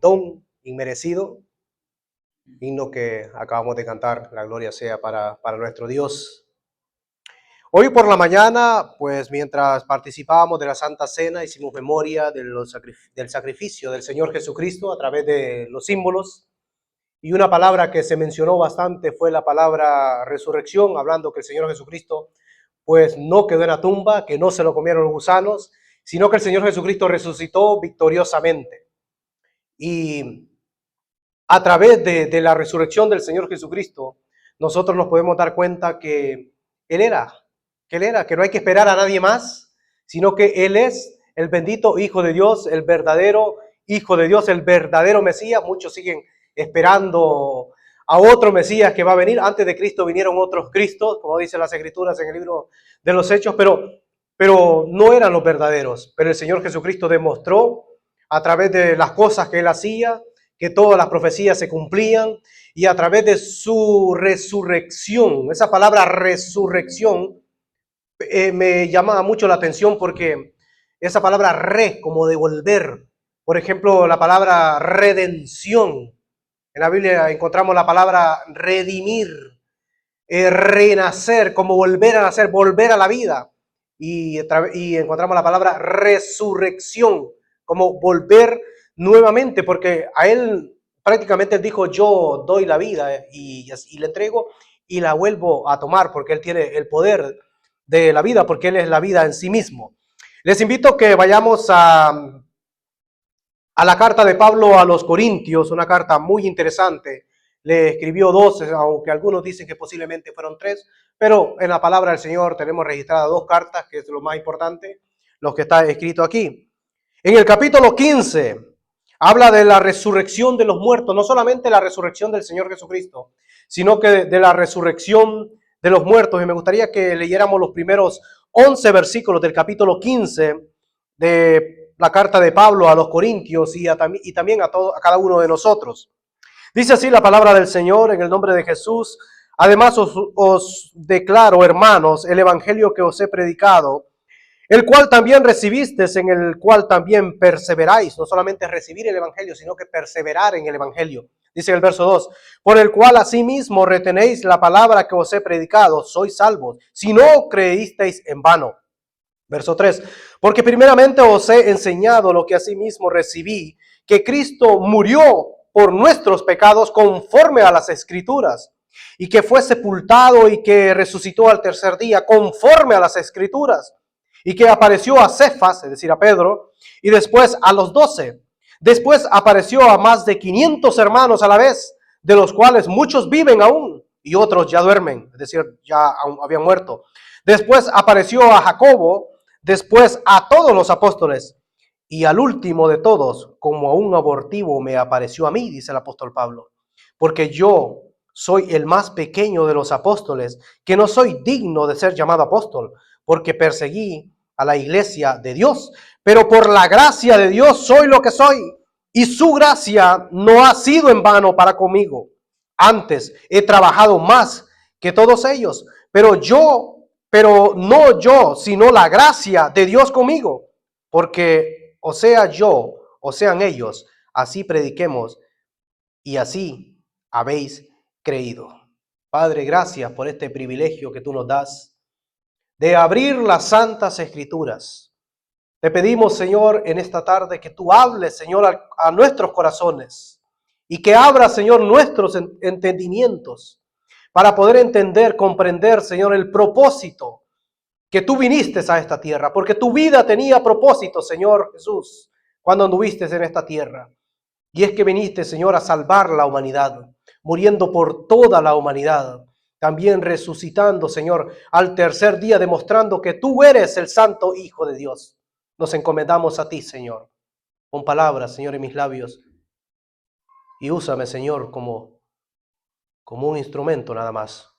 don inmerecido, himno que acabamos de cantar, la gloria sea para nuestro Dios. Hoy por la mañana, pues mientras participábamos de la Santa Cena, hicimos memoria del sacrificio del Señor Jesucristo a través de los símbolos. Y una palabra que se mencionó bastante fue la palabra resurrección, hablando que el Señor Jesucristo pues no quedó en la tumba, que no se lo comieron los gusanos, sino que el Señor Jesucristo resucitó victoriosamente. Y a través de la resurrección del Señor Jesucristo, nosotros nos podemos dar cuenta que Él era, que no hay que esperar a nadie más, sino que Él es el bendito Hijo de Dios, el verdadero Hijo de Dios, el verdadero Mesías. Muchos siguen esperando a otro Mesías que va a venir. Antes de Cristo vinieron otros Cristos, como dicen las Escrituras en el libro de los Hechos, pero no eran los verdaderos. Pero el Señor Jesucristo demostró a través de las cosas que Él hacía, que todas las profecías se cumplían, y a través de su resurrección. Esa palabra resurrección me llama mucho la atención porque esa palabra como devolver, por ejemplo, la palabra redención. En la Biblia encontramos la palabra redimir, renacer, como volver a nacer, volver a la vida. Y encontramos la palabra resurrección, como volver nuevamente, porque a Él prácticamente Él dijo: yo doy la vida y le entrego y la vuelvo a tomar, porque Él tiene el poder de la vida, porque Él es la vida en sí mismo. Les invito a que vayamos a la carta de Pablo a los Corintios, una carta muy interesante. Le escribió 12, aunque algunos dicen que posiblemente fueron 3, pero en la palabra del Señor tenemos registradas 2 cartas, que es lo más importante, lo que está escrito aquí. En el capítulo 15 habla de la resurrección de los muertos, no solamente la resurrección del Señor Jesucristo, sino que de la resurrección de los muertos. Y me gustaría que leyéramos los primeros 11 versículos del capítulo 15 de la carta de Pablo a los Corintios y también a cada uno de nosotros. Dice así la palabra del Señor en el nombre de Jesús: además os declaro, hermanos, el evangelio que os he predicado, el cual también recibisteis, en el cual también perseveráis. No solamente recibir el evangelio, sino que perseverar en el evangelio. Dice el verso 2, por el cual asimismo retenéis la palabra que os he predicado, sois salvos, si no creísteis en vano. Verso 3, porque primeramente os he enseñado lo que asimismo recibí, que Cristo murió por nuestros pecados conforme a las Escrituras, y que fue sepultado y que resucitó al tercer día conforme a las Escrituras, y que apareció a Cefas, es decir, a Pedro, y después a los 12. Después apareció a más de 500 hermanos a la vez, de los cuales muchos viven aún y otros ya duermen, es decir, ya habían muerto. Después apareció a Jacobo, después a todos los apóstoles, y al último de todos, como a un abortivo, me apareció a mí, dice el apóstol Pablo, porque yo soy el más pequeño de los apóstoles, que no soy digno de ser llamado apóstol, porque perseguí a la iglesia de Dios, pero por la gracia de Dios soy lo que soy, y su gracia no ha sido en vano para conmigo. Antes he trabajado más que todos ellos, pero no yo, sino la gracia de Dios conmigo, porque o sea yo, o sean ellos, así prediquemos y así habéis creído. Padre, gracias por este privilegio que tú nos das de abrir las santas escrituras. Te pedimos, Señor, en esta tarde que tú hables, Señor, a nuestros corazones y que abras, Señor, nuestros entendimientos para poder entender, comprender, Señor, el propósito que tú viniste a esta tierra, porque tu vida tenía propósito, Señor Jesús, cuando anduviste en esta tierra. Y es que viniste, Señor, a salvar la humanidad, muriendo por toda la humanidad, también resucitando, Señor, al tercer día, demostrando que tú eres el Santo Hijo de Dios. Nos encomendamos a ti, Señor, con palabras, Señor, en mis labios, y úsame, Señor, como un instrumento nada más,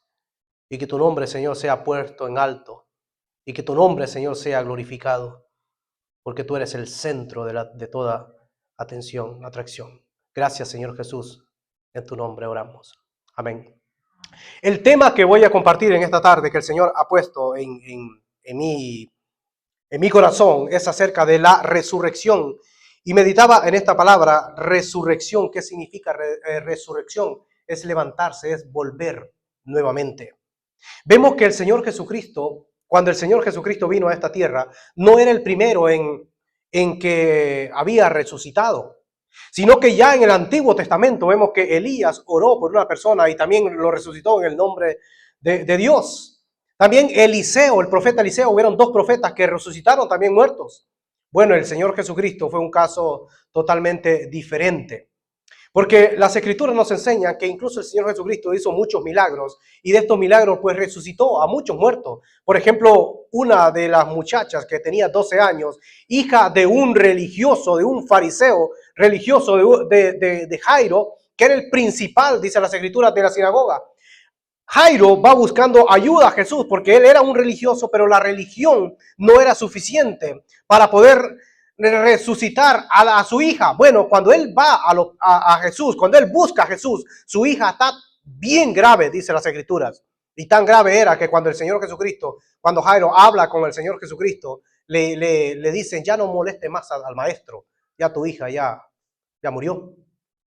y que tu nombre, Señor, sea puesto en alto, y que tu nombre, Señor, sea glorificado, porque tú eres el centro de toda atención, atracción. Gracias, Señor Jesús, en tu nombre oramos. Amén. El tema que voy a compartir en esta tarde, que el Señor ha puesto en mi corazón, es acerca de la resurrección. y meditaba en esta palabra resurrección. ¿Qué significa resurrección? Es levantarse, es volver nuevamente. Vemos que el Señor Jesucristo, cuando el Señor Jesucristo vino a esta tierra, no era el primero en que había resucitado, sino que ya en el Antiguo Testamento vemos que Elías oró por una persona y también lo resucitó en el nombre de Dios. También Eliseo, el profeta Eliseo, hubieron dos profetas que resucitaron también muertos. Bueno, el Señor Jesucristo fue un caso totalmente diferente. Porque las escrituras nos enseñan que incluso el Señor Jesucristo hizo muchos milagros y de estos milagros pues resucitó a muchos muertos. Por ejemplo, una de las muchachas que tenía 12 años, hija de un religioso, de un fariseo religioso de Jairo, que era el principal, dice las escrituras, de la sinagoga. Jairo va buscando ayuda a Jesús porque él era un religioso, pero la religión no era suficiente para poder resucitar a su hija. Bueno, cuando él va a Jesús, cuando él busca a Jesús, su hija está bien grave, dice las escrituras. Y tan grave era que cuando el Señor Jesucristo, cuando Jairo habla con el Señor Jesucristo, le dicen, ya no moleste más al maestro, ya tu hija ya murió.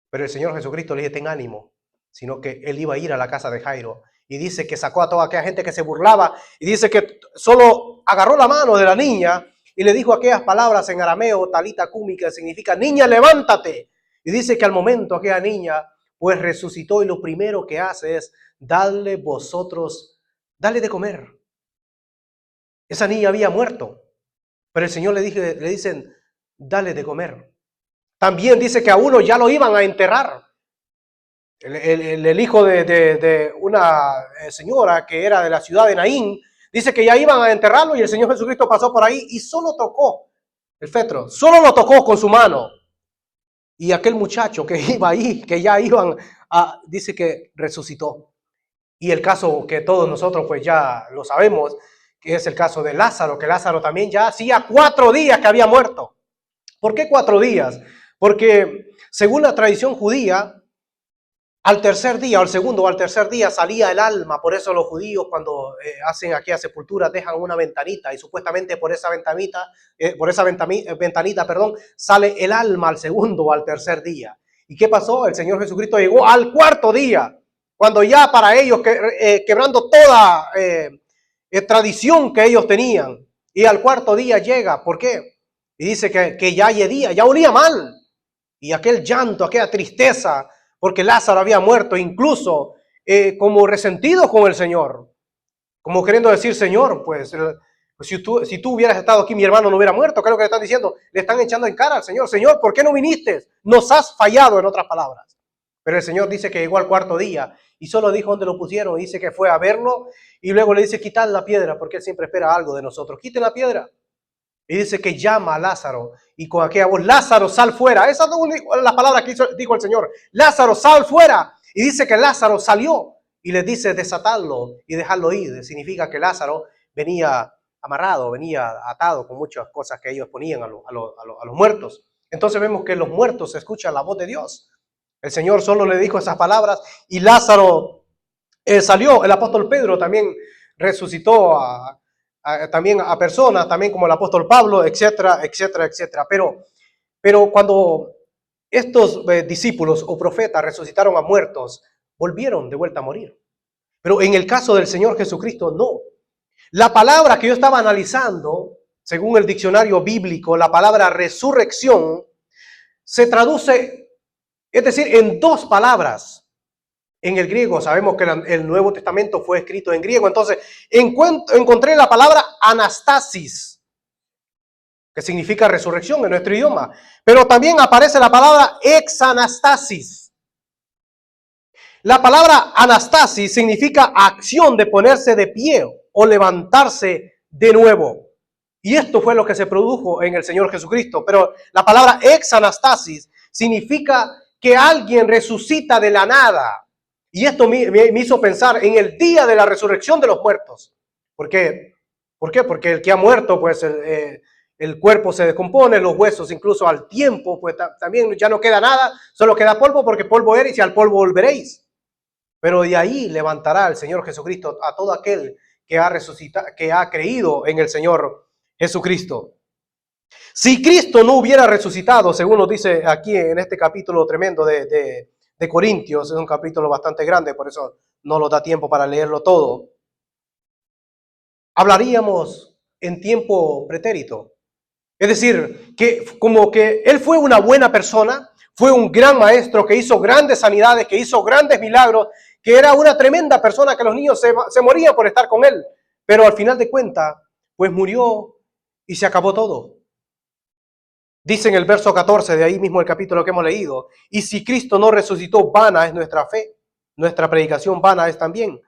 Pero el Señor Jesucristo le dice, ten ánimo, sino que él iba a ir a la casa de Jairo. Y dice que sacó a toda aquella gente que se burlaba y dice que solo agarró la mano de la niña y le dijo aquellas palabras en arameo, talita cumi, que significa, niña, levántate. Y dice que al momento aquella niña pues resucitó y lo primero que hace es darle de comer. Esa niña había muerto, pero el Señor le dicen, dale de comer. También dice que a uno ya lo iban a enterrar. El hijo de una señora que era de la ciudad de Naín, dice que ya iban a enterrarlo y el Señor Jesucristo pasó por ahí y solo tocó el féretro, solo lo tocó con su mano. Y aquel muchacho que iba ahí, que ya iban dice que resucitó. Y el caso que todos nosotros pues ya lo sabemos, que es el caso de Lázaro, que Lázaro también ya hacía 4 días que había muerto. ¿Por qué 4 días? Porque según la tradición judía, al tercer día, o al segundo o al tercer día salía el alma. Por eso los judíos cuando hacen aquella sepultura dejan una ventanita y supuestamente por esa ventanita, sale el alma al segundo o al tercer día. ¿Y qué pasó? El Señor Jesucristo llegó al 4.º día, cuando ya para ellos quebrando toda tradición que ellos tenían. Y al 4.º día llega. ¿Por qué? Y dice que ya día, ya olía mal. Y aquel llanto, aquella tristeza, porque Lázaro había muerto, incluso como resentido con el Señor, como queriendo decir, Señor, pues si tú hubieras estado aquí, mi hermano no hubiera muerto. ¿Qué es lo que le están diciendo? Le están echando en cara al Señor, Señor, ¿por qué no viniste? Nos has fallado, en otras palabras. Pero el Señor dice que llegó al 4.º día y solo dijo dónde lo pusieron, dice que fue a verlo y luego le dice, quitad la piedra, porque Él siempre espera algo de nosotros, quiten la piedra. Y dice que llama a Lázaro y con aquella voz, Lázaro, sal fuera. Esas son las palabras que dijo el Señor. Lázaro, sal fuera. Y dice que Lázaro salió y les dice desatadlo y dejarlo ir. Significa que Lázaro venía amarrado, venía atado con muchas cosas que ellos ponían a los muertos. Entonces vemos que los muertos escuchan la voz de Dios. El Señor solo le dijo esas palabras y Lázaro salió. El apóstol Pedro también resucitó también a personas, también como el apóstol Pablo, etcétera, etcétera, etcétera. Pero cuando estos discípulos o profetas resucitaron a muertos, volvieron de vuelta a morir. Pero en el caso del Señor Jesucristo, no. La palabra que yo estaba analizando, según el diccionario bíblico, la palabra resurrección, se traduce, es decir, en 2 palabras. En el griego, sabemos que el Nuevo Testamento fue escrito en griego, entonces encontré la palabra anastasis, que significa resurrección en nuestro idioma, pero también aparece la palabra exanastasis. La palabra anastasis significa acción de ponerse de pie o levantarse de nuevo. Y esto fue lo que se produjo en el Señor Jesucristo, pero la palabra exanastasis significa que alguien resucita de la nada. Y esto me hizo pensar en el día de la resurrección de los muertos. ¿Por qué? Porque el que ha muerto, pues el cuerpo se descompone, los huesos incluso al tiempo, pues también ya no queda nada, solo queda polvo porque polvo eres y al polvo volveréis. Pero de ahí levantará el Señor Jesucristo a todo aquel que ha resucitado, que ha creído en el Señor Jesucristo. Si Cristo no hubiera resucitado, según nos dice aquí en este capítulo tremendo de Corintios, es un capítulo bastante grande, por eso no nos da tiempo para leerlo todo, hablaríamos en tiempo pretérito. Es decir, que como que Él fue una buena persona, fue un gran maestro que hizo grandes sanidades, que hizo grandes milagros, que era una tremenda persona, que los niños se morían por estar con Él, pero al final de cuentas, pues murió y se acabó todo. Dice en el verso 14 de ahí mismo el capítulo que hemos leído, y si Cristo no resucitó, vana es nuestra fe, nuestra predicación vana es también.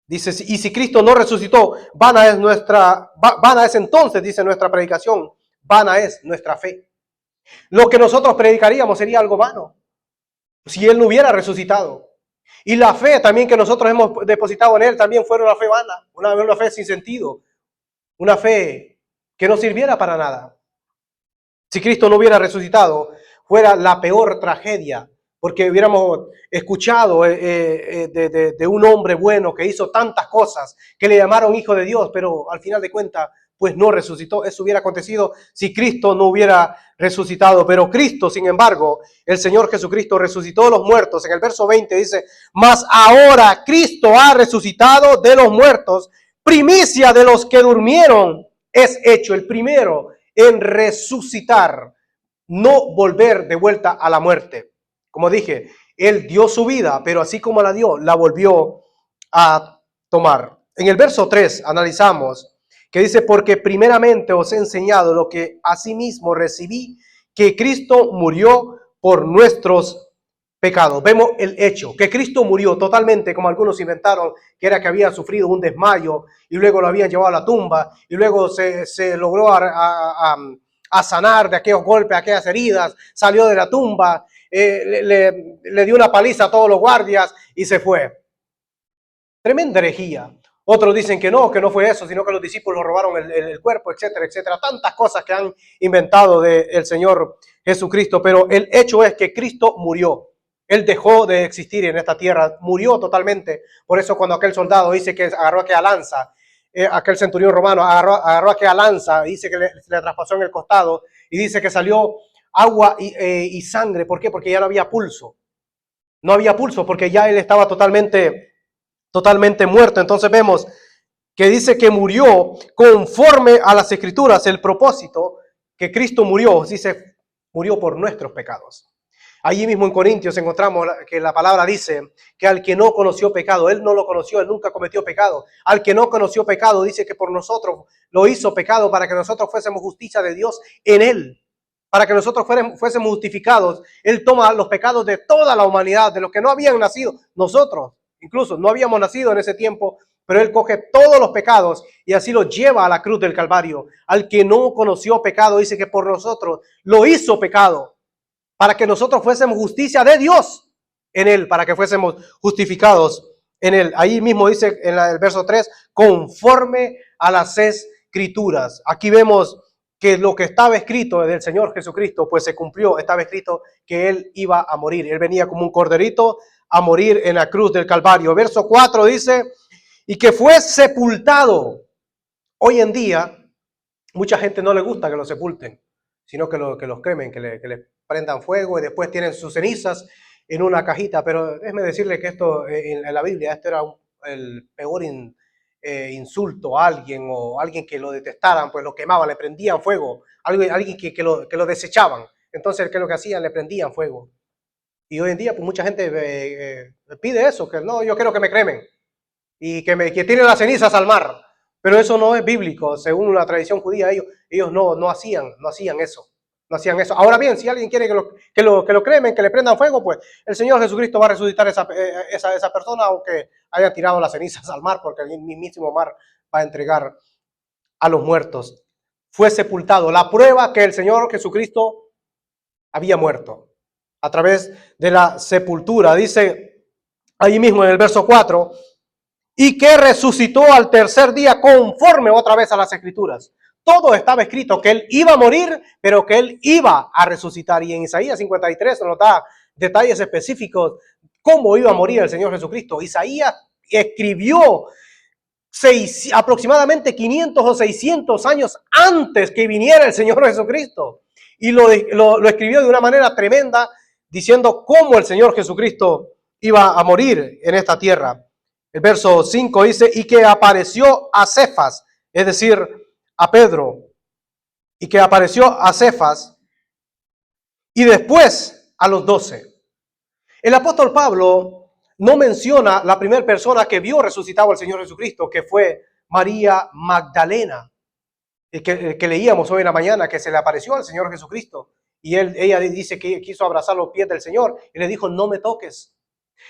Dice, y si Cristo no resucitó, vana es entonces, dice nuestra predicación, vana es nuestra fe. Lo que nosotros predicaríamos sería algo vano, si Él no hubiera resucitado. Y la fe también que nosotros hemos depositado en Él también fue una fe vana, una fe sin sentido, una fe que no sirviera para nada. Si Cristo no hubiera resucitado, fuera la peor tragedia, porque hubiéramos escuchado de un hombre bueno que hizo tantas cosas, que le llamaron hijo de Dios, pero al final de cuentas, pues no resucitó. Eso hubiera acontecido si Cristo no hubiera resucitado. Pero Cristo, sin embargo, el Señor Jesucristo resucitó de los muertos. En el verso 20 dice, mas ahora Cristo ha resucitado de los muertos, primicia de los que durmieron, es hecho el primero en resucitar, no volver de vuelta a la muerte. Como dije, Él dio su vida, pero así como la dio, la volvió a tomar. En el verso 3 analizamos que dice, porque primeramente os he enseñado lo que asimismo recibí, que Cristo murió por nuestros pecados. Vemos el hecho, que Cristo murió totalmente, como algunos inventaron, que era que había sufrido un desmayo y luego lo habían llevado a la tumba y luego se logró a sanar de aquellos golpes, aquellas heridas, salió de la tumba, le dio una paliza a todos los guardias y se fue. Tremenda herejía. Otros dicen que no fue eso, sino que los discípulos robaron el cuerpo, etcétera, etcétera. Tantas cosas que han inventado del Señor Jesucristo, pero el hecho es que Cristo murió. Él dejó de existir en esta tierra, murió totalmente. Por eso cuando aquel soldado dice que agarró aquella lanza, aquel centurión romano agarró aquella lanza, dice que le traspasó en el costado y dice que salió agua y sangre. ¿Por qué? Porque ya no había pulso. No había pulso porque ya él estaba totalmente muerto. Entonces vemos que dice que murió conforme a las Escrituras. El propósito que Cristo murió, dice, murió por nuestros pecados. Allí mismo en Corintios encontramos que la palabra dice que al que no conoció pecado, él no lo conoció, él nunca cometió pecado. Al que no conoció pecado, dice que por nosotros lo hizo pecado para que nosotros fuésemos justicia de Dios en él. Para que nosotros fuésemos justificados. Él toma los pecados de toda la humanidad, de los que no habían nacido. Nosotros incluso no habíamos nacido en ese tiempo, pero Él coge todos los pecados y así los lleva a la cruz del Calvario. Al que no conoció pecado, dice que por nosotros lo hizo pecado, para que nosotros fuésemos justicia de Dios en Él, para que fuésemos justificados en Él. Ahí mismo dice en el verso 3, conforme a las Escrituras. Aquí vemos que lo que estaba escrito del Señor Jesucristo, pues se cumplió. Estaba escrito que Él iba a morir. Él venía como un corderito a morir en la cruz del Calvario. Verso 4 dice, y que fue sepultado. Hoy en día, mucha gente no le gusta que lo sepulten, sino que los cremen, que le prendan fuego y después tienen sus cenizas en una cajita. Pero déjeme decirle que esto en la Biblia, esto era el peor insulto a alguien, o alguien que lo detestaran, pues lo quemaban, le prendían fuego, alguien que lo desechaban. Entonces, ¿qué es lo que hacían? Le prendían fuego. Y hoy en día, pues mucha gente pide eso, que no, yo quiero que me cremen y que tiren las cenizas al mar. Pero eso no es bíblico. Según la tradición judía, ellos no hacían eso. No hacían eso. Ahora bien, si alguien quiere que lo cremen, que le prendan fuego, pues el Señor Jesucristo va a resucitar esa persona, aunque hayan tirado las cenizas al mar, porque el mismísimo mar va a entregar a los muertos. Fue sepultado. La prueba que el Señor Jesucristo había muerto a través de la sepultura. Dice ahí mismo en el verso 4, y que resucitó al tercer día conforme otra vez a las Escrituras. Todo estaba escrito, que Él iba a morir, pero que Él iba a resucitar. Y en Isaías 53 nos da detalles específicos cómo iba a morir el Señor Jesucristo. Isaías escribió aproximadamente 500 o 600 años antes que viniera el Señor Jesucristo. Y lo escribió de una manera tremenda, diciendo cómo el Señor Jesucristo iba a morir en esta tierra. El verso 5 dice, y que apareció a Cefas, es decir, a Pedro, y que apareció a Cefas, y después a los 12. El apóstol Pablo no menciona la primera persona que vio resucitado al Señor Jesucristo, que fue María Magdalena, el que leíamos hoy en la mañana, que se le apareció al Señor Jesucristo. Y ella dice que quiso abrazar los pies del Señor y le dijo, no me toques.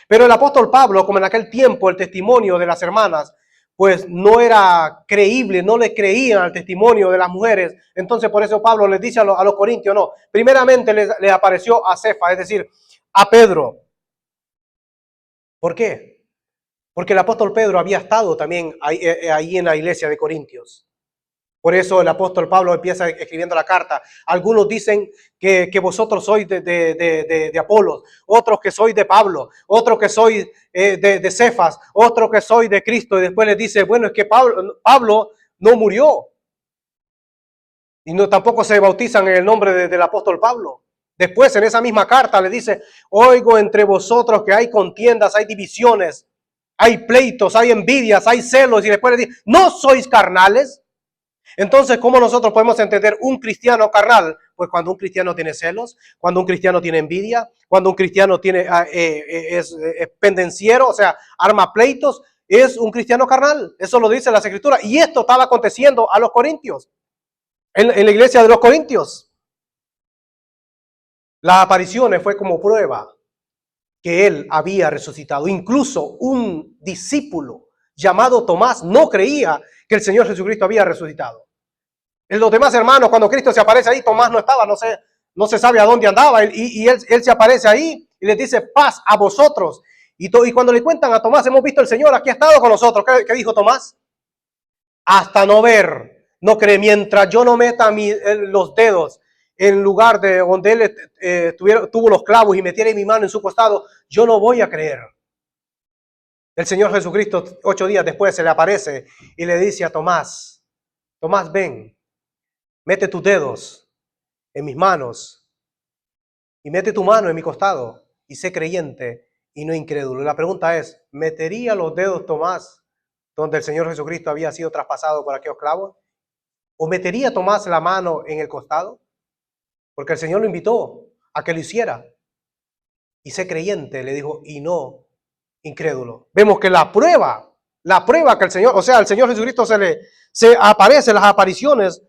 Pero el apóstol Pablo, como en aquel tiempo el testimonio de las hermanas, pues no era creíble, no le creían al testimonio de las mujeres. Entonces por eso Pablo les dice a los corintios, no, primeramente les apareció a Cefas, es decir, a Pedro. ¿Por qué? Porque el apóstol Pedro había estado también ahí en la iglesia de Corintios. Por eso el apóstol Pablo empieza escribiendo la carta. Algunos dicen que vosotros sois de Apolos, otros que sois de Pablo, otros que sois de Cefas, otros que sois de Cristo. Y después les dice, bueno, es que Pablo no murió. Y no, tampoco se bautizan en el nombre del apóstol Pablo. Después en esa misma carta le dice, oigo entre vosotros que hay contiendas, hay divisiones, hay pleitos, hay envidias, hay celos. Y después le dice, ¿no sois carnales? Entonces, ¿cómo nosotros podemos entender un cristiano carnal? Pues cuando un cristiano tiene celos, cuando un cristiano tiene envidia, cuando un cristiano es pendenciero, o sea, arma pleitos, es un cristiano carnal. Eso lo dice las Escrituras. Y esto estaba aconteciendo a los corintios, en la iglesia de los corintios. Las apariciones fue como prueba que él había resucitado. Incluso un discípulo llamado Tomás no creía que el Señor Jesucristo había resucitado. En los demás hermanos, cuando Cristo se aparece ahí, Tomás no estaba, no se sabe a dónde andaba, y él se aparece ahí y les dice, paz a vosotros. Y cuando le cuentan a Tomás, hemos visto el Señor, aquí ha estado con nosotros. ¿Qué dijo Tomás? Hasta no ver, no cree, mientras yo no meta los dedos en lugar de donde él tuvo los clavos y metiera mi mano en su costado, yo no voy a creer. El Señor Jesucristo 8 días después se le aparece y le dice a Tomás, Tomás, ven, mete tus dedos en mis manos y mete tu mano en mi costado y sé creyente y no incrédulo. La pregunta es, ¿metería los dedos Tomás donde el Señor Jesucristo había sido traspasado por aquellos clavos? ¿O metería Tomás la mano en el costado? Porque el Señor lo invitó a que lo hiciera. Y sé creyente, le dijo, y no incrédulo. Vemos que la prueba que el Señor, o sea, el Señor Jesucristo se aparece, las apariciones,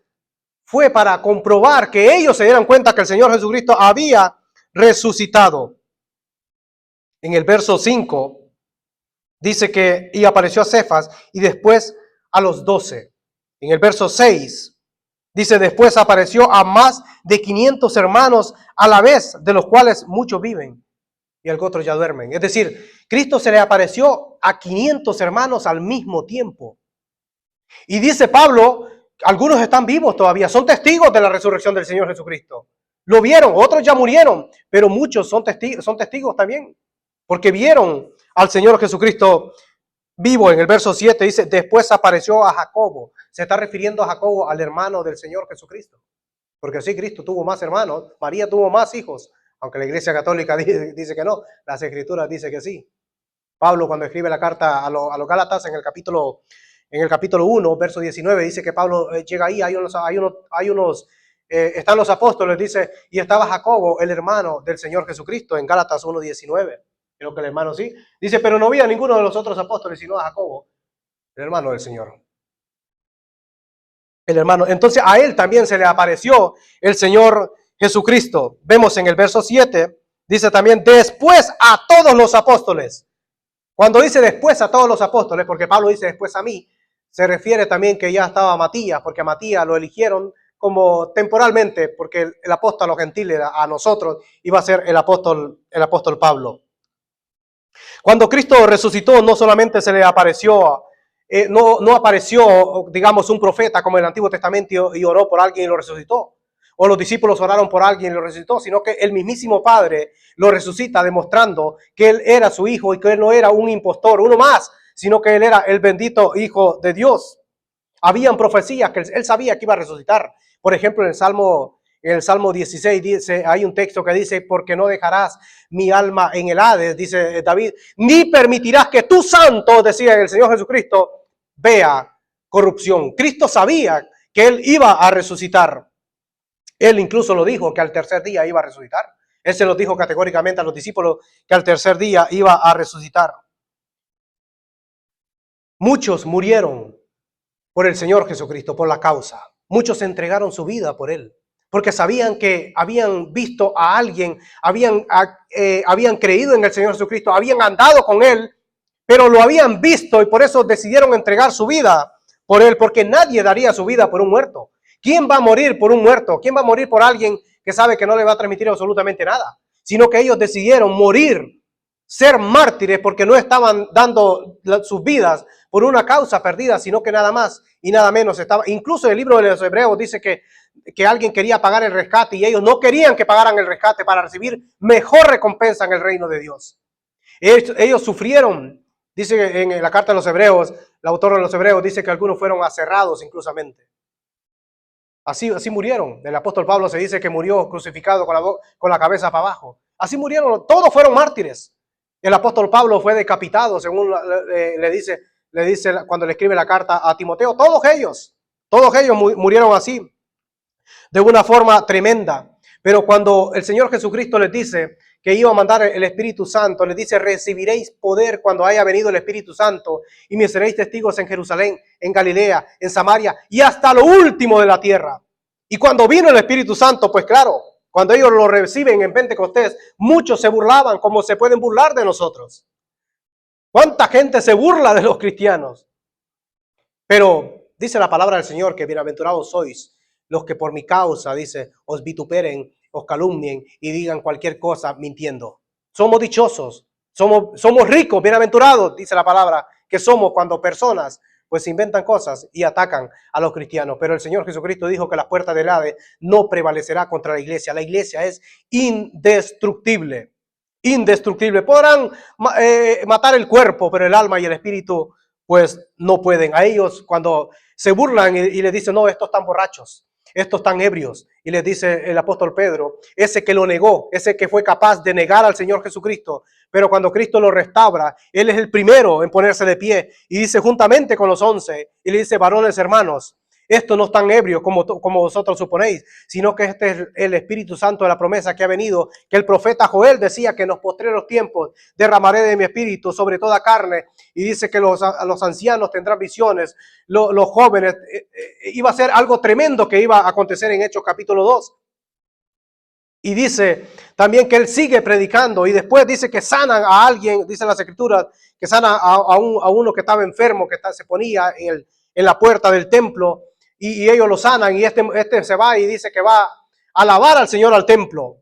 fue para comprobar que ellos se dieran cuenta que el Señor Jesucristo había resucitado. En el verso 5 dice que y apareció a Cefas y después a los 12. En el verso 6 dice, después apareció a más de 500 hermanos a la vez, de los cuales muchos viven y otros ya duermen. Es decir, Cristo se le apareció a 500 hermanos al mismo tiempo. Y dice Pablo, algunos están vivos todavía, son testigos de la resurrección del Señor Jesucristo. Lo vieron, otros ya murieron, pero muchos son testigos también, porque vieron al Señor Jesucristo vivo. En el verso 7 dice, después apareció a Jacobo. Se está refiriendo a Jacobo, al hermano del Señor Jesucristo. Porque sí, Cristo tuvo más hermanos, María tuvo más hijos, aunque la Iglesia Católica dice que no, las Escrituras dicen que sí. Pablo, cuando escribe la carta a los Gálatas en el capítulo 1, verso 19, dice que Pablo llega ahí, están los apóstoles, dice, y estaba Jacobo, el hermano del Señor Jesucristo, en Gálatas 1:19. Creo que el hermano sí. Dice, pero no había ninguno de los otros apóstoles, sino a Jacobo, el hermano del Señor. El hermano. Entonces a él también se le apareció el Señor Jesucristo. Vemos en el verso 7, dice también, después a todos los apóstoles. Cuando dice después a todos los apóstoles, porque Pablo dice después a mí, se refiere también que ya estaba Matías, porque a Matías lo eligieron como temporalmente, porque el apóstol a los gentiles, a nosotros, iba a ser el apóstol Pablo. Cuando Cristo resucitó, no solamente se le apareció, no apareció, digamos, un profeta como en el Antiguo Testamento y oró por alguien y lo resucitó, o los discípulos oraron por alguien y lo resucitó, sino que el mismísimo Padre lo resucita, demostrando que Él era su Hijo y que Él no era un impostor, uno más, sino que él era el bendito Hijo de Dios. Habían profecías que él sabía que iba a resucitar. Por ejemplo, en el Salmo 16 dice, hay un texto que dice, porque no dejarás mi alma en el Hades, dice David, ni permitirás que tu santo, decía el Señor Jesucristo, vea corrupción. Cristo sabía que él iba a resucitar. Él incluso lo dijo, que al tercer día iba a resucitar. Él se lo dijo categóricamente a los discípulos, que al tercer día iba a resucitar. Muchos murieron por el Señor Jesucristo, por la causa. Muchos entregaron su vida por él, porque sabían que habían visto a alguien, habían creído en el Señor Jesucristo, habían andado con él, pero lo habían visto y por eso decidieron entregar su vida por él, porque nadie daría su vida por un muerto. ¿Quién va a morir por un muerto? ¿Quién va a morir por alguien que sabe que no le va a transmitir absolutamente nada? Sino que ellos decidieron morir, ser mártires, porque no estaban dando sus vidas por una causa perdida, sino que nada más y nada menos estaba. Incluso el libro de los Hebreos dice que alguien quería pagar el rescate y ellos no querían que pagaran el rescate para recibir mejor recompensa en el reino de Dios. Ellos sufrieron, dice en la carta de los Hebreos, el autor de los Hebreos dice que algunos fueron aserrados inclusamente. Así murieron. El apóstol Pablo se dice que murió crucificado con la cabeza para abajo. Así murieron, todos fueron mártires. El apóstol Pablo fue decapitado, según le dice cuando le escribe la carta a Timoteo. Todos ellos murieron así, de una forma tremenda. Pero cuando el Señor Jesucristo les dice que iba a mandar el Espíritu Santo, les dice, recibiréis poder cuando haya venido el Espíritu Santo y me seréis testigos en Jerusalén, en Galilea, en Samaria y hasta lo último de la tierra. Y cuando vino el Espíritu Santo, pues claro, cuando ellos lo reciben en Pentecostés, muchos se burlaban como se pueden burlar de nosotros. ¿Cuánta gente se burla de los cristianos? Pero dice la palabra del Señor que bienaventurados sois los que por mi causa, dice, os vituperen, os calumnien y digan cualquier cosa mintiendo. Somos dichosos, somos ricos, bienaventurados, dice la palabra, que somos cuando personas pues inventan cosas y atacan a los cristianos. Pero el Señor Jesucristo dijo que la puerta del Hades no prevalecerá contra la iglesia. La iglesia es indestructible. Indestructible. Podrán matar el cuerpo, pero el alma y el espíritu pues no pueden. A ellos cuando se burlan y les dicen, no, estos están borrachos, estos están ebrios. Y les dice el apóstol Pedro, ese que lo negó, ese que fue capaz de negar al Señor Jesucristo, pero cuando Cristo lo restaura, Él es el primero en ponerse de pie. Y dice juntamente con los 11, y le dice, varones hermanos, estos no están ebrios como vosotros suponéis, sino que este es el Espíritu Santo de la promesa que ha venido, que el profeta Joel decía que en los postreros tiempos derramaré de mi espíritu sobre toda carne, y dice que los ancianos tendrán visiones, los jóvenes, iba a ser algo tremendo que iba a acontecer en Hechos capítulo 2. Y dice también que él sigue predicando y después dice que sanan a alguien, dice las escrituras, que sana a uno que estaba enfermo, que se ponía en la puerta del templo y ellos lo sanan y este se va y dice que va a alabar al Señor al templo.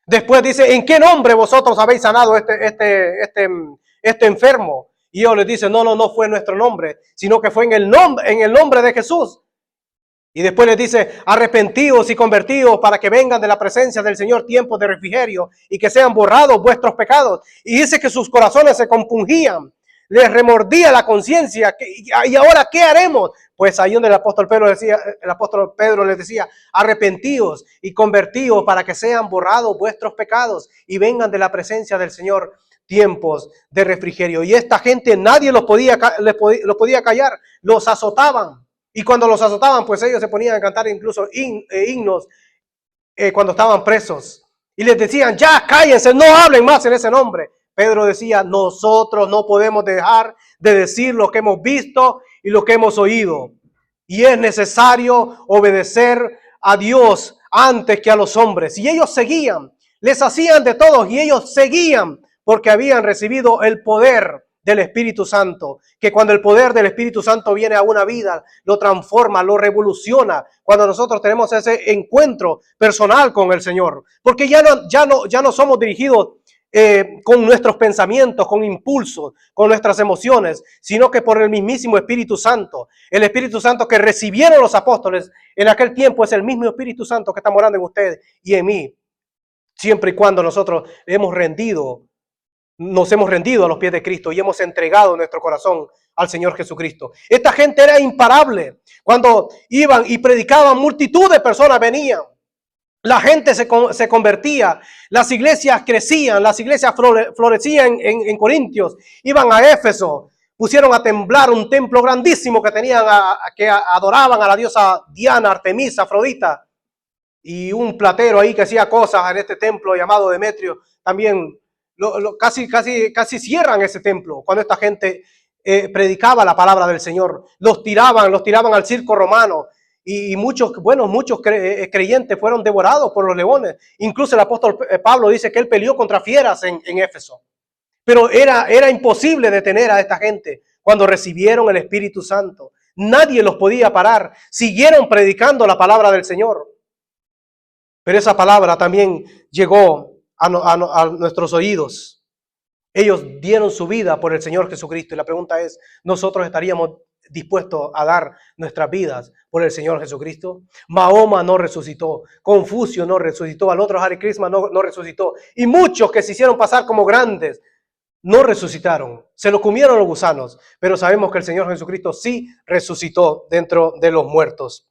Después dice, ¿en qué nombre vosotros habéis sanado este enfermo? Y ellos les dicen, no fue nuestro nombre, sino que fue en el nombre de Jesús. Y después les dice, arrepentidos y convertidos para que vengan de la presencia del Señor tiempos de refrigerio y que sean borrados vuestros pecados. Y dice que sus corazones se compungían, les remordía la conciencia. ¿Y ahora qué haremos? Pues ahí donde el apóstol Pedro les decía, arrepentidos y convertidos para que sean borrados vuestros pecados y vengan de la presencia del Señor tiempos de refrigerio. Y esta gente nadie los podía callar, los azotaban. Y cuando los azotaban, pues ellos se ponían a cantar incluso himnos cuando estaban presos. Y les decían, ya cállense, no hablen más en ese nombre. Pedro decía, nosotros no podemos dejar de decir lo que hemos visto y lo que hemos oído. Y es necesario obedecer a Dios antes que a los hombres. Y ellos seguían, les hacían de todos y ellos seguían porque habían recibido el poder del Espíritu Santo, que cuando el poder del Espíritu Santo viene a una vida, lo transforma, lo revoluciona, cuando nosotros tenemos ese encuentro personal con el Señor, porque ya no somos dirigidos con nuestros pensamientos, con impulsos, con nuestras emociones, sino que por el mismísimo Espíritu Santo. El Espíritu Santo que recibieron los apóstoles en aquel tiempo es el mismo Espíritu Santo que está morando en ustedes y en mí, siempre y cuando nosotros hemos rendido nos hemos rendido a los pies de Cristo y hemos entregado nuestro corazón al Señor Jesucristo. Esta gente era imparable. Cuando iban y predicaban, multitud de personas venían. La gente se convertía, las iglesias crecían, las iglesias florecían en Corintios, iban a Éfeso, pusieron a temblar un templo grandísimo que tenían, que adoraban a la diosa Diana, Artemisa, Afrodita, y un platero ahí que hacía cosas en este templo llamado Demetrio. También casi cierran ese templo cuando esta gente predicaba la palabra del Señor. Los tiraban al circo romano. Y muchos creyentes fueron devorados por los leones. Incluso el apóstol Pablo dice que él peleó contra fieras en Éfeso. Pero era imposible detener a esta gente cuando recibieron el Espíritu Santo. Nadie los podía parar. Siguieron predicando la palabra del Señor. Pero esa palabra también llegó a nuestros oídos. Ellos dieron su vida por el Señor Jesucristo. Y la pregunta es, ¿nosotros estaríamos dispuestos a dar nuestras vidas por el Señor Jesucristo? Mahoma no resucitó, Confucio no resucitó, al otro Hare Krishna no resucitó, y muchos que se hicieron pasar como grandes no resucitaron, se lo comieron los gusanos, pero sabemos que el Señor Jesucristo sí resucitó dentro de los muertos.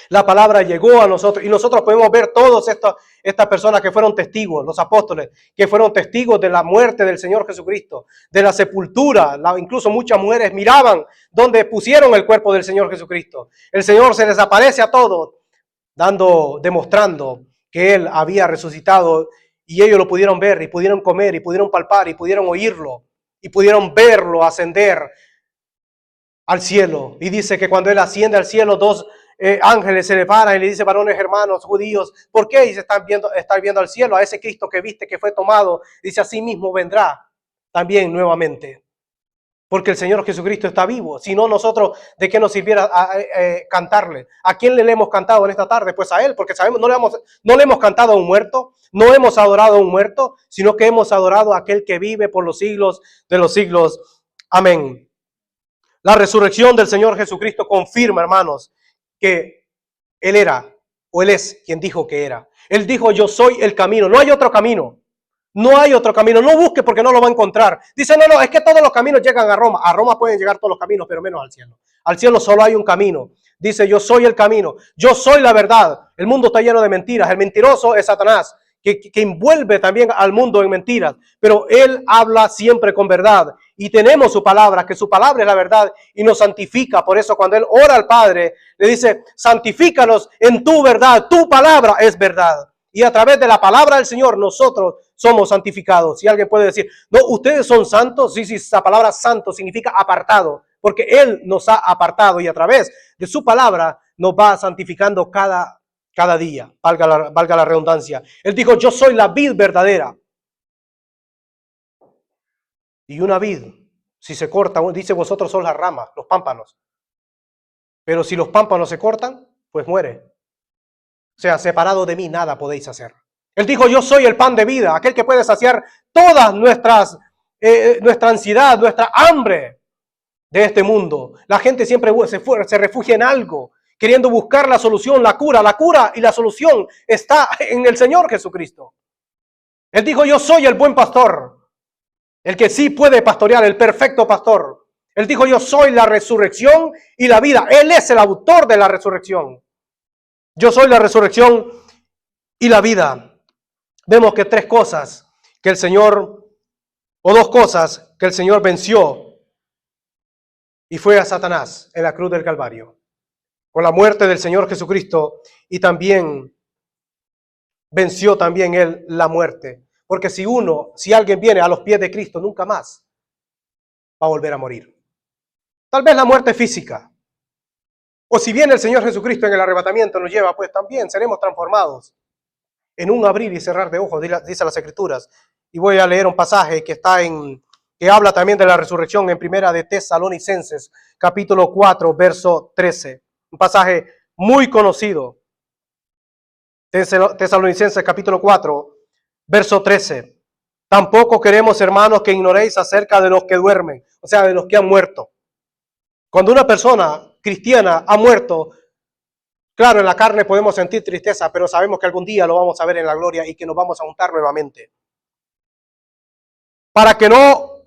La palabra llegó a nosotros y nosotros podemos ver todas estas personas que fueron testigos, los apóstoles, que fueron testigos de la muerte del Señor Jesucristo, de la sepultura. Incluso muchas mujeres miraban donde pusieron el cuerpo del Señor Jesucristo. El Señor se les aparece a todos, demostrando que Él había resucitado, y ellos lo pudieron ver y pudieron comer y pudieron palpar y pudieron oírlo y pudieron verlo ascender al cielo. Y dice que cuando Él asciende al cielo, dos ángeles se le paran y le dice: varones hermanos judíos, ¿por qué están viendo al cielo? A ese Cristo que viste que fue tomado, dice, así mismo vendrá también nuevamente, porque el Señor Jesucristo está vivo. Si no, nosotros, ¿de qué nos sirviera cantarle? ¿A quién le hemos cantado en esta tarde? Pues a Él, porque sabemos, no le hemos cantado a un muerto, no hemos adorado a un muerto, sino que hemos adorado a aquel que vive por los siglos de los siglos. Amén. La resurrección del Señor Jesucristo confirma, hermanos, que Él era, o Él es quien dijo que era. Él dijo: yo soy el camino, no hay otro camino. No hay otro camino, no busque porque no lo va a encontrar. Dice: no, es que todos los caminos llegan a Roma. A Roma pueden llegar todos los caminos, pero menos al cielo. Al cielo solo hay un camino. Dice: yo soy el camino, yo soy la verdad. El mundo está lleno de mentiras. El mentiroso es Satanás, que envuelve también al mundo en mentiras. Pero Él habla siempre con verdad. Y tenemos su palabra, que su palabra es la verdad y nos santifica. Por eso cuando Él ora al Padre, le dice: santifícanos en tu verdad. Tu palabra es verdad. Y a través de la palabra del Señor nosotros somos santificados. Si alguien puede decir: no, ustedes son santos. Sí, esa palabra santo significa apartado, porque Él nos ha apartado y a través de su palabra nos va santificando cada día. Valga la redundancia. Él dijo: yo soy la vid verdadera. Y una vid, si se corta, dice: vosotros sois las ramas, los pámpanos. Pero si los pámpanos se cortan, pues muere. O sea, separado de mí nada podéis hacer. Él dijo: yo soy el pan de vida, aquel que puede saciar todas nuestra ansiedad, nuestra hambre de este mundo. La gente siempre se refugia en algo, queriendo buscar la solución, la cura y la solución está en el Señor Jesucristo. Él dijo: yo soy el buen pastor, el que sí puede pastorear, el perfecto pastor. Él dijo: yo soy la resurrección y la vida. Él es el autor de la resurrección. Yo soy la resurrección y la vida. Vemos que dos cosas que el Señor venció, y fue a Satanás en la cruz del Calvario, con la muerte del Señor Jesucristo, y también venció también Él la muerte. Porque si alguien viene a los pies de Cristo, nunca más va a volver a morir. Tal vez la muerte física. O si viene el Señor Jesucristo en el arrebatamiento nos lleva, pues también seremos transformados en un abrir y cerrar de ojos, dice las Escrituras. Y voy a leer un pasaje que habla también de la resurrección en Primera de Tesalonicenses, capítulo 4, verso 13. Un pasaje muy conocido. Tesalonicenses, capítulo 4, verso 13. Tampoco queremos, hermanos, que ignoréis acerca de los que duermen, o sea, de los que han muerto. Cuando una persona cristiana ha muerto, claro, en la carne podemos sentir tristeza, pero sabemos que algún día lo vamos a ver en la gloria y que nos vamos a juntar nuevamente. para que no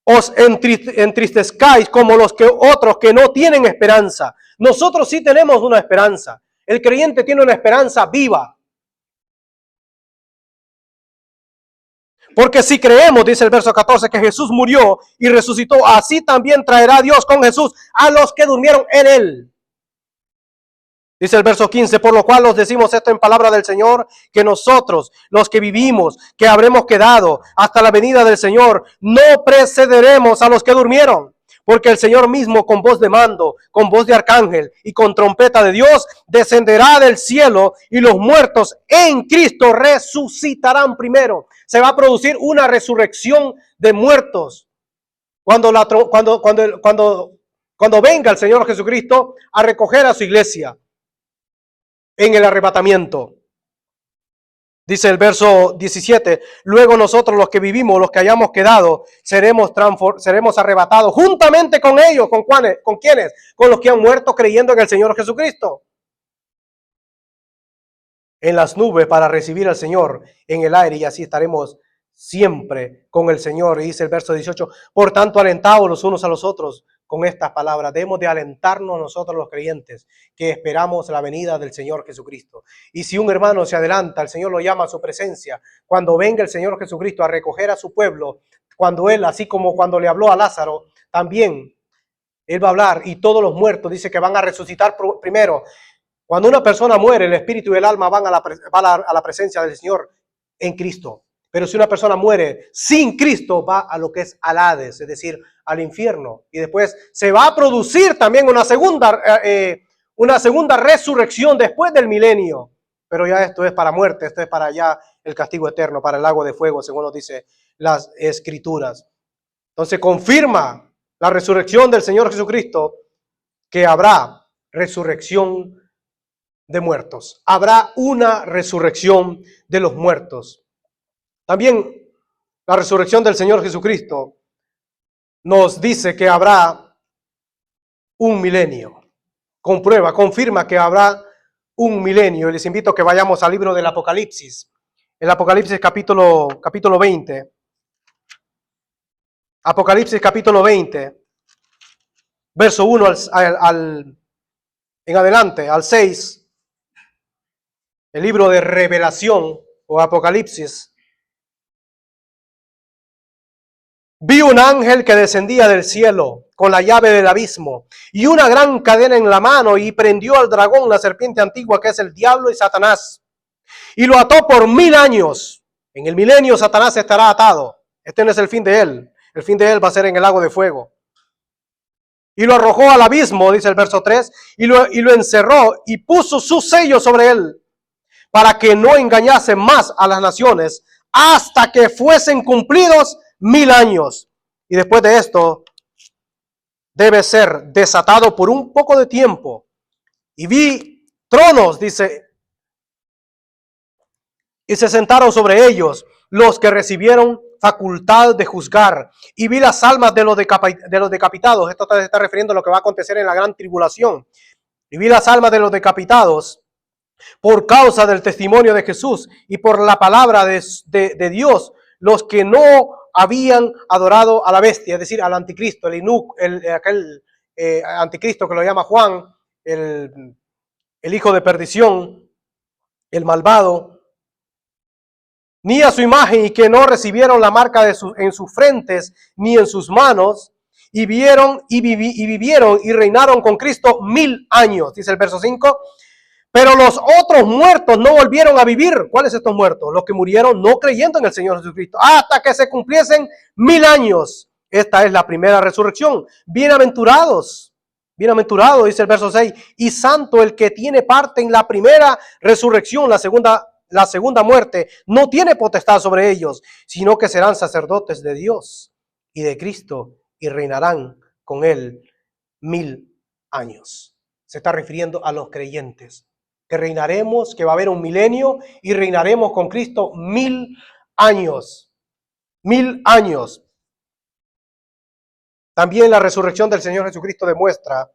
os entristezcáis como los que otros que no tienen esperanza. Nosotros sí tenemos una esperanza. El creyente tiene una esperanza viva. Porque si creemos, dice el verso 14, que Jesús murió y resucitó, así también traerá Dios con Jesús a los que durmieron en él. Dice el verso 15, por lo cual os decimos esto en palabra del Señor, que nosotros, los que vivimos, que habremos quedado hasta la venida del Señor, no precederemos a los que durmieron. Porque el Señor mismo, con voz de mando, con voz de arcángel y con trompeta de Dios, descenderá del cielo, y los muertos en Cristo resucitarán primero. Se va a producir una resurrección de muertos cuando venga el Señor Jesucristo a recoger a su iglesia en el arrebatamiento. Dice el verso 17, luego nosotros los que vivimos, los que hayamos quedado, seremos arrebatados juntamente con ellos. ¿Con quiénes? Con los que han muerto creyendo en el Señor Jesucristo, en las nubes, para recibir al Señor en el aire, y así estaremos siempre con el Señor. Y dice el verso 18, por tanto alentaos los unos a los otros con estas palabras. Debemos de alentarnos nosotros los creyentes que esperamos la venida del Señor Jesucristo. Y si un hermano se adelanta, el Señor lo llama a su presencia. Cuando venga el Señor Jesucristo a recoger a su pueblo, cuando Él, así como cuando le habló a Lázaro, también Él va a hablar, y todos los muertos dice que van a resucitar primero. Cuando una persona muere, el espíritu y el alma van a la presencia del Señor en Cristo. Pero si una persona muere sin Cristo, va a lo que es al Hades, es decir, al infierno. Y después se va a producir también una segunda resurrección después del milenio. Pero ya esto es para muerte, esto es para allá el castigo eterno, para el lago de fuego, según nos dice las Escrituras. Entonces confirma la resurrección del Señor Jesucristo, que habrá resurrección de muertos. Habrá una resurrección de los muertos. También la resurrección del Señor Jesucristo nos dice que habrá un milenio. Comprueba, confirma que habrá un milenio. Y les invito a que vayamos al libro del Apocalipsis. El Apocalipsis capítulo 20. Apocalipsis capítulo 20. Verso 1 en adelante, al 6. El libro de Revelación o Apocalipsis. Vi un ángel que descendía del cielo con la llave del abismo y una gran cadena en la mano, y prendió al dragón, la serpiente antigua, que es el diablo y Satanás, y lo ató por 1000 años. En el milenio Satanás estará atado. Este no es el fin de él. El fin de él va a ser en el lago de fuego. Y lo arrojó al abismo, dice el verso 3, y lo encerró y puso su sello sobre él, para que no engañase más a las naciones hasta que fuesen cumplidos 1000 años. Y después de esto debe ser desatado por un poco de tiempo. Y vi tronos, dice, y se sentaron sobre ellos los que recibieron facultad de juzgar. Y vi las almas de los decapitados. Esto se está refiriendo a lo que va a acontecer en la gran tribulación. Y vi las almas de los decapitados por causa del testimonio de Jesús y por la palabra de Dios, los que no habían adorado a la bestia, es decir, al anticristo, aquel anticristo que lo llama Juan, el hijo de perdición, el malvado, ni a su imagen, y que no recibieron la marca en sus frentes ni en sus manos, y vivieron y reinaron con Cristo 1000 años, dice el verso 5. Pero los otros muertos no volvieron a vivir. ¿Cuáles estos muertos? Los que murieron no creyendo en el Señor Jesucristo, hasta que se cumpliesen 1000 años. Esta es la primera resurrección. Bienaventurados, dice el verso 6, y santo el que tiene parte en la primera resurrección. La segunda muerte no tiene potestad sobre ellos, sino que serán sacerdotes de Dios y de Cristo, y reinarán con él 1000 años. Se está refiriendo a los creyentes, que reinaremos, que va a haber un milenio y reinaremos con Cristo 1000 años. 1000 años. También la resurrección del Señor Jesucristo demuestra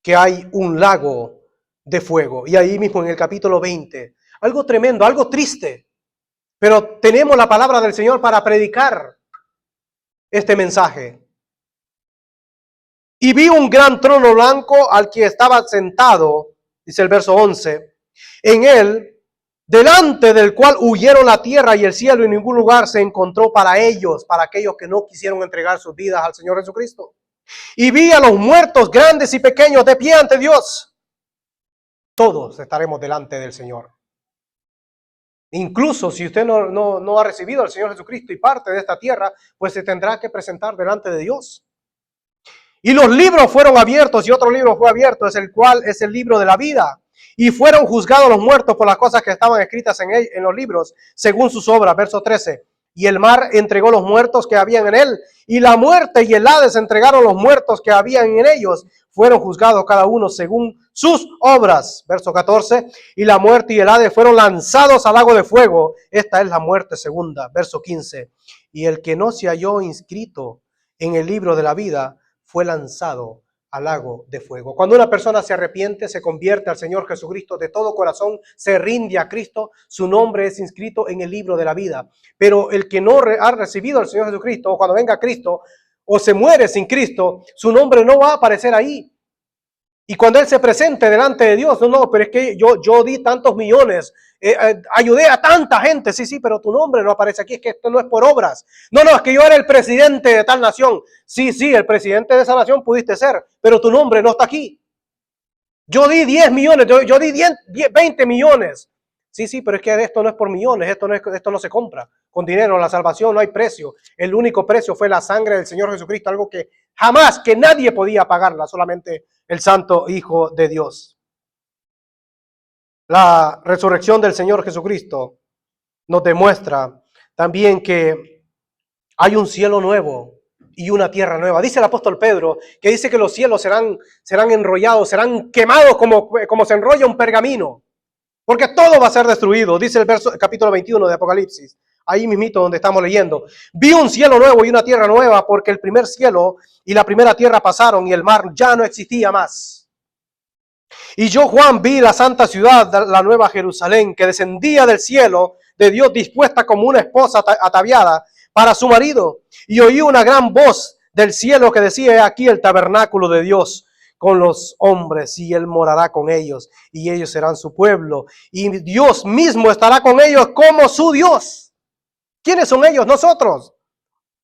que hay un lago de fuego. Y ahí mismo en el capítulo 20, algo tremendo, algo triste. Pero tenemos la palabra del Señor para predicar este mensaje. Y vi un gran trono blanco al que estaba sentado, dice el verso 11, en él, delante del cual huyeron la tierra y el cielo, y ningún lugar se encontró para ellos, para aquellos que no quisieron entregar sus vidas al Señor Jesucristo. Y vi a los muertos, grandes y pequeños, de pie ante Dios. Todos estaremos delante del Señor. Incluso si usted no ha recibido al Señor Jesucristo y parte de esta tierra, pues se tendrá que presentar delante de Dios. Y los libros fueron abiertos y otro libro fue abierto, es el cual es el libro de la vida. Y fueron juzgados los muertos por las cosas que estaban escritas en los libros, según sus obras. Verso 13. Y el mar entregó los muertos que habían en él, y la muerte y el Hades entregaron los muertos que habían en ellos. Fueron juzgados cada uno según sus obras. Verso 14. Y la muerte y el Hades fueron lanzados al lago de fuego. Esta es la muerte segunda. Verso 15. Y el que no se halló inscrito en el libro de la vida fue lanzado al lago de fuego. Cuando una persona se arrepiente, se convierte al Señor Jesucristo de todo corazón, se rinde a Cristo, su nombre es inscrito en el libro de la vida. Pero el que no ha recibido al Señor Jesucristo, o cuando venga Cristo, o se muere sin Cristo, su nombre no va a aparecer ahí. Y cuando Él se presente delante de Dios, no, pero es que yo di tantos millones, ayudé a tanta gente, sí, pero tu nombre no aparece aquí, es que esto no es por obras. No, es que yo era el presidente de tal nación. Sí, el presidente de esa nación pudiste ser, pero tu nombre no está aquí. Yo di 10 millones, yo di 20 millones. Sí, pero es que esto no es por millones, esto no se compra con dinero, la salvación no hay precio. El único precio fue la sangre del Señor Jesucristo, algo que jamás, que nadie podía pagarla, solamente el Santo Hijo de Dios. La resurrección del Señor Jesucristo nos demuestra también que hay un cielo nuevo y una tierra nueva. Dice el apóstol Pedro que dice que los cielos serán enrollados, serán quemados como se enrolla un pergamino, porque todo va a ser destruido. Dice el capítulo 21 de Apocalipsis, ahí mismito donde estamos leyendo. Vi un cielo nuevo y una tierra nueva, porque el primer cielo y la primera tierra pasaron y el mar ya no existía más. Y yo, Juan, vi la santa ciudad, la nueva Jerusalén, que descendía del cielo de Dios, dispuesta como una esposa ataviada para su marido. Y oí una gran voz del cielo que decía: he aquí el tabernáculo de Dios con los hombres, y Él morará con ellos, y ellos serán su pueblo, y Dios mismo estará con ellos como su Dios. ¿Quiénes son ellos? Nosotros.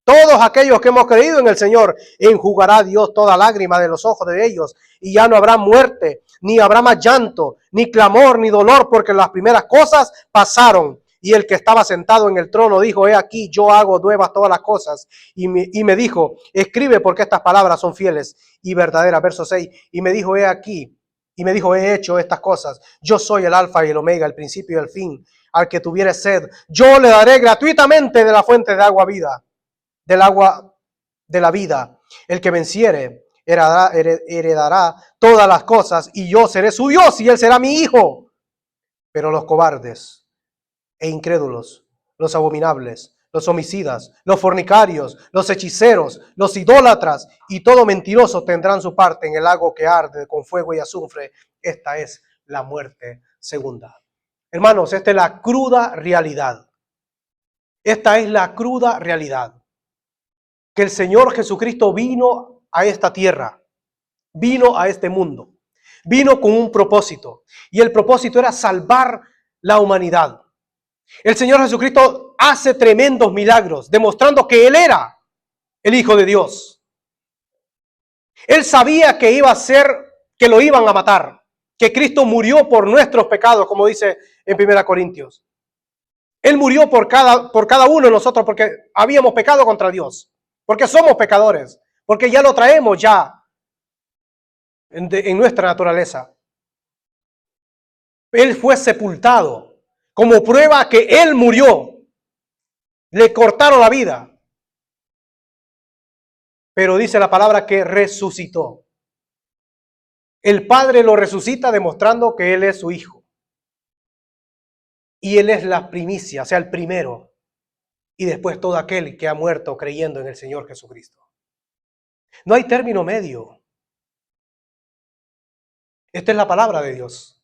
Todos aquellos que hemos creído en el Señor, enjugará Dios toda lágrima de los ojos de ellos, y ya no habrá muerte, ni habrá más llanto, ni clamor, ni dolor, porque las primeras cosas pasaron. Y el que estaba sentado en el trono dijo: he aquí, yo hago nuevas todas las cosas. Y me dijo: escribe, porque estas palabras son fieles y verdaderas. Verso 6. Y me dijo: he aquí, y me dijo: he hecho estas cosas. Yo soy el alfa y el omega, el principio y el fin. Al que tuviere sed, yo le daré gratuitamente de la fuente de agua vida, del agua de la vida. El que venciere heredará todas las cosas, y yo seré su Dios y él será mi hijo. Pero los cobardes e incrédulos, los abominables, los homicidas, los fornicarios, los hechiceros, los idólatras y todo mentiroso tendrán su parte en el lago que arde con fuego y azufre. Esta es la muerte segunda. Hermanos, esta es la cruda realidad. Esta es la cruda realidad. Que el Señor Jesucristo vino a esta tierra, vino a este mundo, vino con un propósito, y el propósito era salvar la humanidad. El Señor Jesucristo hace tremendos milagros, demostrando que Él era el Hijo de Dios. Él sabía que iba a ser, que lo iban a matar, que Cristo murió por nuestros pecados, como dice en 1 Corintios. Él murió por cada uno de nosotros, porque habíamos pecado contra Dios, porque somos pecadores, porque ya lo traemos ya en nuestra naturaleza. Él fue sepultado como prueba que Él murió. Le cortaron la vida. Pero dice la palabra que resucitó. El Padre lo resucita demostrando que Él es su Hijo. Y Él es la primicia, o sea, el primero. Y después todo aquel que ha muerto creyendo en el Señor Jesucristo. No hay término medio. Esta es la palabra de Dios.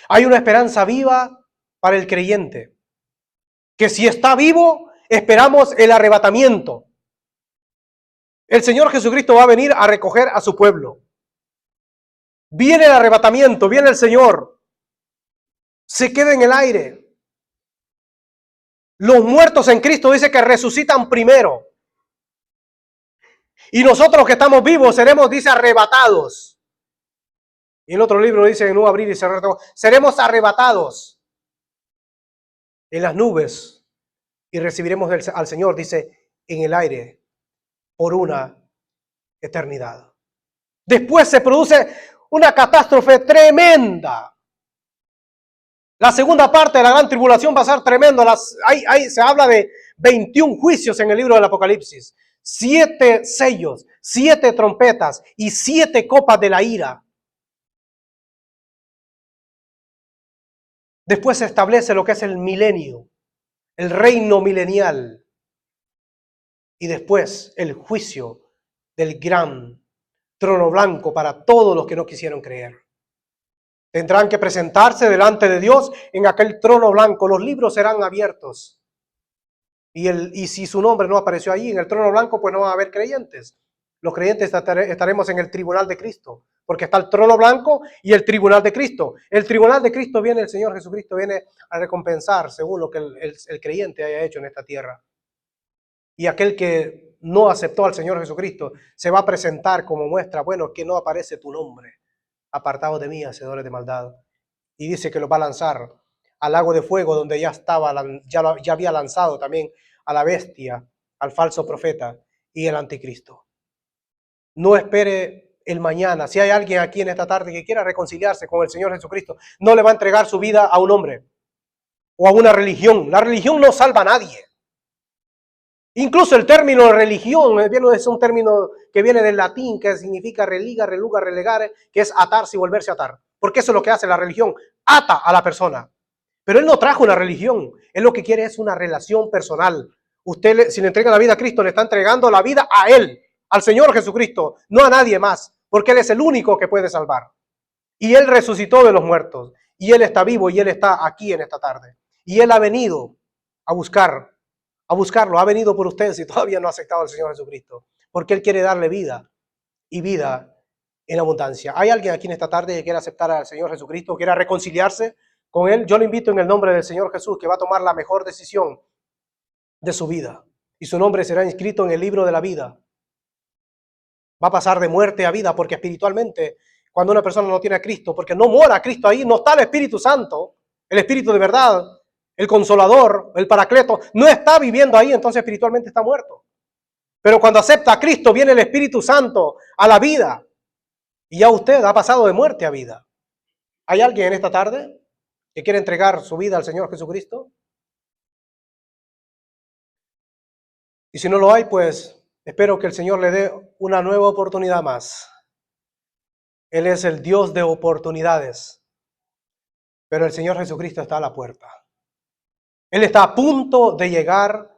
Hay una esperanza viva para el creyente. que si está vivo, esperamos el arrebatamiento. El Señor Jesucristo va a venir a recoger a su pueblo. Viene el arrebatamiento, viene el Señor. Se queda en el aire. Los muertos en Cristo dice que resucitan primero. Y nosotros que estamos vivos seremos, dice, arrebatados. Y en otro libro dice, en un abrir y cerrar, seremos arrebatados en las nubes y recibiremos al Señor, dice, en el aire por una eternidad. Después se produce una catástrofe tremenda. La segunda parte de la gran tribulación va a ser tremendo. Se habla de 21 juicios en el libro del Apocalipsis. 7 sellos, 7 trompetas y 7 copas de la ira. Después se establece lo que es el milenio, el reino milenial. Y después el juicio del gran trono blanco para todos los que no quisieron creer. Tendrán que presentarse delante de Dios en aquel trono blanco. Los libros serán abiertos. Y si su nombre no apareció allí en el trono blanco, pues no va a haber creyentes. Los creyentes estaremos en el tribunal de Cristo, porque está el trono blanco y el tribunal de Cristo. El tribunal de Cristo viene, el Señor Jesucristo viene a recompensar según lo que el creyente haya hecho en esta tierra. Y aquel que no aceptó al Señor Jesucristo se va a presentar como muestra, bueno, que no aparece tu nombre. Apartados de mí, hacedores de maldad. Y dice que los va a lanzar al lago de fuego, donde ya había lanzado también a la bestia, al falso profeta y el anticristo. No espere el mañana. Si hay alguien aquí en esta tarde que quiera reconciliarse con el Señor Jesucristo, no le va a entregar su vida a un hombre o a una religión. La religión no salva a nadie. Incluso el término religión es un término que viene del latín, que significa religa, reluga, relegare, que es atarse y volverse a atar. Porque eso es lo que hace la religión, ata a la persona. Pero Él no trajo una religión, Él lo que quiere es una relación personal. Usted, si le entrega la vida a Cristo, le está entregando la vida a Él, al Señor Jesucristo, no a nadie más, porque Él es el único que puede salvar. Y Él resucitó de los muertos, y Él está vivo, y Él está aquí en esta tarde. Y Él ha venido a buscarlo, ha venido por usted si todavía no ha aceptado al Señor Jesucristo, porque Él quiere darle vida y vida en abundancia. ¿Hay alguien aquí en esta tarde que quiera aceptar al Señor Jesucristo, quiera reconciliarse con Él? Yo le invito en el nombre del Señor Jesús, que va a tomar la mejor decisión de su vida, y su nombre será inscrito en el libro de la vida. Va a pasar de muerte a vida, porque espiritualmente, cuando una persona no tiene a Cristo, porque no mora Cristo ahí, no está el Espíritu Santo, el Espíritu de verdad, el Consolador, el Paracleto, no está viviendo ahí, entonces espiritualmente está muerto. Pero cuando acepta a Cristo, viene el Espíritu Santo a la vida, y ya usted ha pasado de muerte a vida. ¿Hay alguien en esta tarde que quiere entregar su vida al Señor Jesucristo? Y si no lo hay, pues espero que el Señor le dé una nueva oportunidad más. Él es el Dios de oportunidades, pero el Señor Jesucristo está a la puerta. Él está a punto de llegar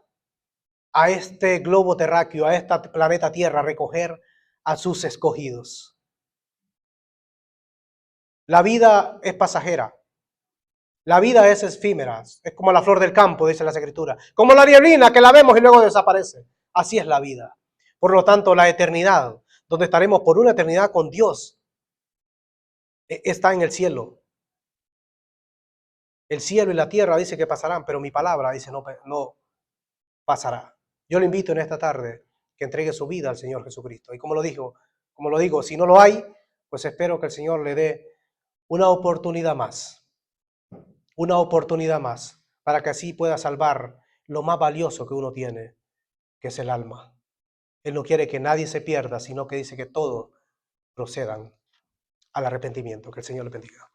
a este globo terráqueo, a este planeta Tierra, a recoger a sus escogidos. La vida es pasajera. La vida es efímera. Es como la flor del campo, dice la Escritura. Como la nieblina que la vemos y luego desaparece. Así es la vida. Por lo tanto, la eternidad, donde estaremos por una eternidad con Dios, está en el cielo. El cielo y la tierra dice que pasarán, pero mi palabra dice no pasará. Yo le invito en esta tarde que entregue su vida al Señor Jesucristo. Y como lo digo, si no lo hay, pues espero que el Señor le dé una oportunidad más para que así pueda salvar lo más valioso que uno tiene, que es el alma. Él no quiere que nadie se pierda, sino que dice que todos procedan al arrepentimiento. Que el Señor le bendiga.